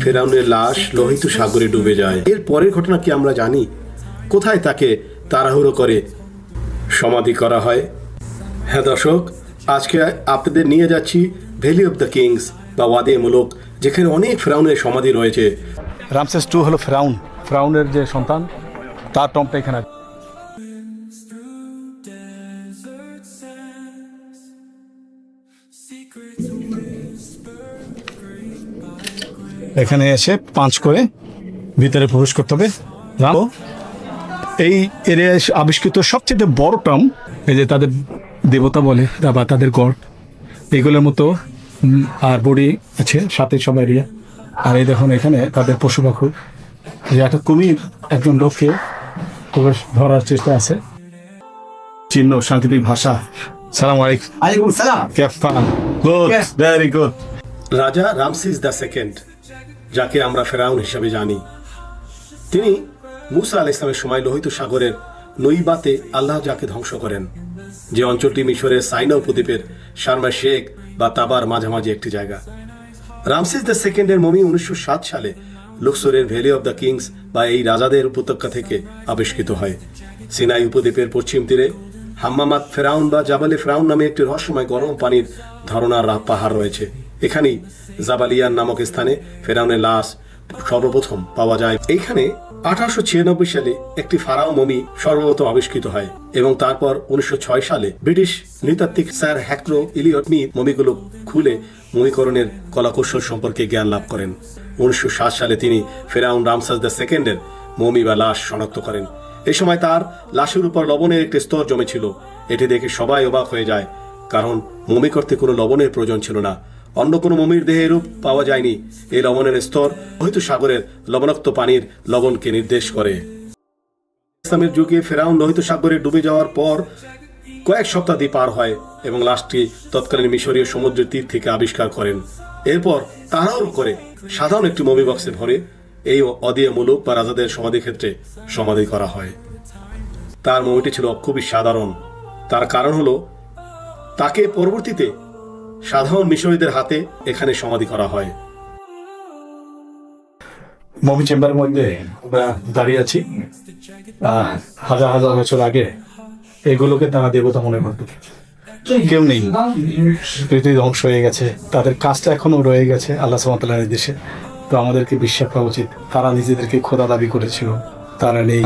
ফেরাউনের লাশ লোহিত সাগরে ডুবে যায়। এর পরের ঘটনা কি আমরা জানি? কোথায় তাকে তাড়াহুড়ো করে সমাধি করা হয়? হ্যাঁ দর্শক, আজকে আপনাদের নিয়ে যাচ্ছি ভ্যালি অফ দ্য কিংস বা ওয়াদে মুলুক, যেখানে অনেক ফেরাউনের সমাধি রয়েছে। রামসেস টু হলো ফেরাউনের যে সন্তান, তার টম্বটা এখানে। এখানে এসে পাঁচ করে ভিতরে প্রবেশ করতে হবে। এই এরিয়ায় আবিষ্কৃত সবচেয়ে বড় টম, এই যে তাদের দেবতা বলে বা তাদের গড়, এগুলোর মতো আর বডি আছে সাথে সব এরিয়া। আর এই দেখুন এখানে তাদের পশু পাখি, যে একটা কুমির একজন লোককে প্রবেশ ধরার চেষ্টা আছে। চিহ্ন, সাংকেতিক ভাষা। সালাম আলাইকুম। সালাম। Good, very good. রাজা রামসিস দ্য সেকেন্ড, যাকে আমরা ফেরাউন হিসাবে জানি, তিনি মুসা আলাইহিস সালামের সময় লোহিত সাগরের নৈবাতে আল্লাহ যাকে ধ্বংস করেন, যে অঞ্চলটি মিশরের সাইনা উপদ্বীপের শারমা শেখ বা তাবার মাঝামাঝি একটি জায়গা। রামসিস দ্য সেকেন্ডের মমি 1907 সালে লুক্সোরের ভ্যালি অব দ্য কিংস বা এই রাজাদের উপত্যকা থেকে আবিষ্কৃত হয়। সিনাই উপদ্বীপের পশ্চিম তীরে হাম্মামাত ফেরাউন বা জাবালে ফেরাউন নামে একটি রহস্যময় গরম পানির ধারণার পাহাড় রয়েছে। এখানেই জাবালিয়ান নামক স্থানে ফেরাউনের লাশ সর্বপ্রথম পাওয়া যায়। এইখানে 1896 সালে একটি ফারাও মমি সর্বপ্রথম আবিষ্কৃত হয় এবং তারপর 1906 সালে ব্রিটিশ নৃতাত্ত্বিক স্যার হ্যাক্রো ইলিয়ট স্মিথ মমিগুলো খুলে মমিকরণের কলাকৌশল সম্পর্কে জ্ঞান লাভ করেন। 1907 সালে তিনি ফেরাউন রামসেস দ্য সেকেন্ডের মমি বা লাশ শনাক্ত করেন। এই সময় তার লাশের উপর লবণের একটি স্তর জমেছিল। এটি দেখে সবাই অবাক হয়ে যায়, কারণ মমি করতে কোনো লবণের প্রয়োজন ছিল না। অন্য কোনো মমির দেহে রূপ পাওয়া যায়নি। এই লবণের স্তর লোহিত সাগরের লবণাক্ত পানির লবণকে নির্দেশ করে। ইসলামের যুগে ফেরাউন লোহিত সাগরে ডুবে যাওয়ার পর কয়েক শতাব্দী পার হয় এবং লাশটি তৎকালীন মিশরীয় সমুদ্রের তীর থেকে আবিষ্কার করেন। এরপর তাড়াহুড়ো করে সাধারণ একটি মমি বক্সে ভরে এই অদিয়ে মুলুক বা রাজাদের সমাধি ক্ষেত্রে সমাধি করা হয়। তার মমিটি ছিল খুবই সাধারণ। তার কারণ হলো তাকে পরবর্তীতে সাধারণ মিশরীয়দের হাতে এখানে সমাধি করা হয়। মমি চেম্বারের মধ্যে আমরা দাঁড়িয়ে আছি। হাজার হাজার বছর আগে এগুলোকে তারা দেবতা মনে করত। কেউ নেই, পৃথিবী ধ্বংস হয়ে গেছে। তাদের কাজটা এখনো রয়ে গেছে আল্লাহ সুবহানাহু ওয়া তাআলার নির্দেশে। তো আমাদেরকে বিশ্বাস করা উচিত, তারা নিজেদেরকে খোদা দাবি করেছিল, তারা নেই।